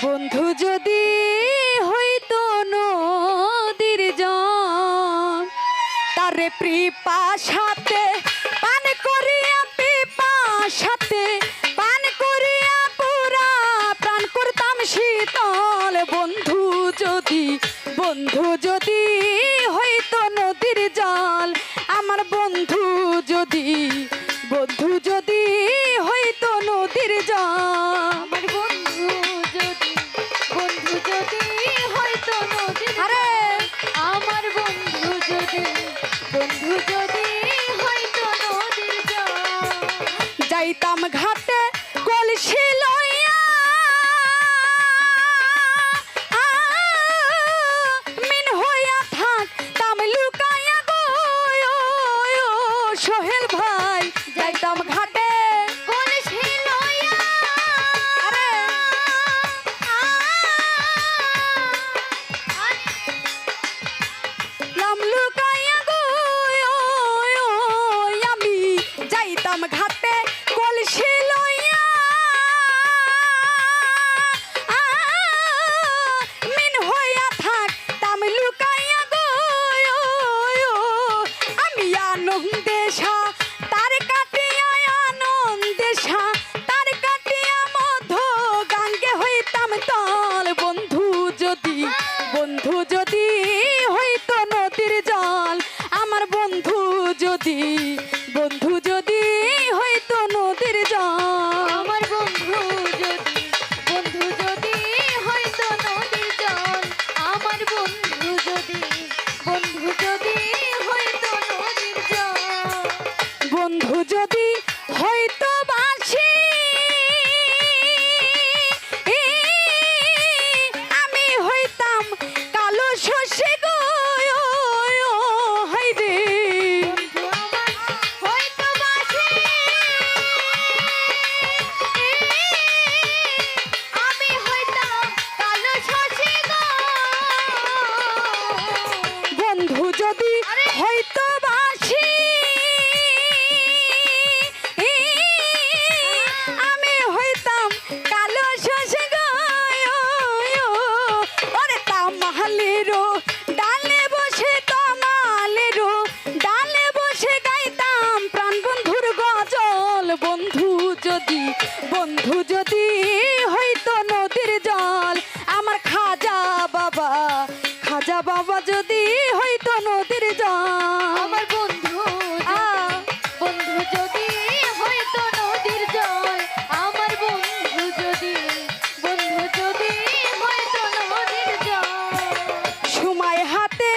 বন্ধু যদি হইতো নদীর জল তারে পিপাসাতে পান করিয়া পিপাসাতে পান করিয়া পুরা প্রাণ করতাম শীতল। বন্ধু যদি হইতো নদীর জল আমার বন্ধু যদি হইতো নদীর জল আমার বন্ধু যদি হয়তো নদীর আরে আমার বন্ধু যদি হয়তো নদীর জল যাইতাম ঘাটে কলসি লইয়া মিন হইয়া থাকতাম লুকাইয়া গো সোহেল ভাই যাইতাম ঘাটে কলসি লইয়া আরে লাম লুকাইয়া গো আমি যাইতাম ঘাটে কলসি লইয়া মিন হইয়া থাকতাম লুকাইয়া গো আমি আনন্দেশা তার কাটিয়া আনন্দেশা তার কাটিয়া মধ্য গাঙ্গে হইতাম তল। বন্ধু যদি হইতো নদীর জল আমার বন্ধু যদি হইতো নদীর জল আমার বন্ধু যদি হয়তো নদীর জল আমার বন্ধু যদি হয়তো নদীর জল বন্ধু যদি হইতো বাসি আমি হইতাম কালো শশী গো হাইরে বন্ধু আমার হয়তো বাসি আমি হইতাম কালো শশী গো বন্ধু যদি হইতো বাসি আমি হইতাম কালো শশী গো ওরে তামালেরো ডালে বসে তামালেরো ডালে বসে গাইতাম প্রাণ বন্ধুর গজল। বন্ধু যদি হইতো নদীর জল আমার খাজা বাবা যদি হইতো নদীর জল আমার বন্ধু যদি হয়তো নদীর জল আমার বন্ধু যদি হয়তো নদীর জল সময় হাতে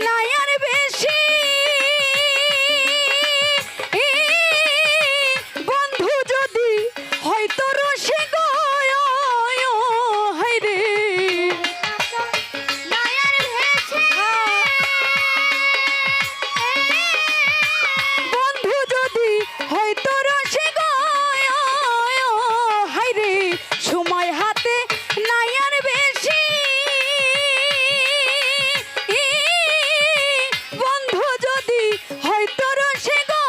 নাই আর বেশি বন্ধু যদি হয়তো রসে গো হাইরে নায়ার ভেসে বন্ধু যদি হয়তো রসে গো হাইরে সময় হাতে নাই আর বেশি বন্ধু যদি হয়তো রসে গো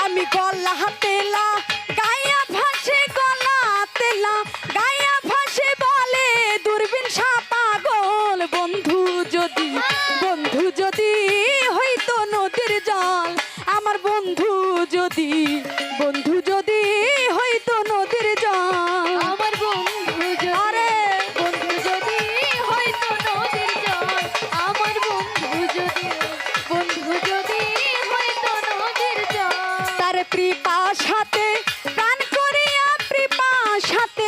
আমি গলা হাতেলা গায়া ভাসে গলা তেলা গায়া ভাসে বলে দূরবীন সাপাগল। বন্ধু যদি হইতো নদীর জল আমার বন্ধু যদি হইতো নদীর জল আমার বন্ধু আরে যদি হয়তো নদীর জল আমার বন্ধু যদি হয়তো নদীর জল তার পিপাসাতে প্রাণ করিয়া পিপাসাতে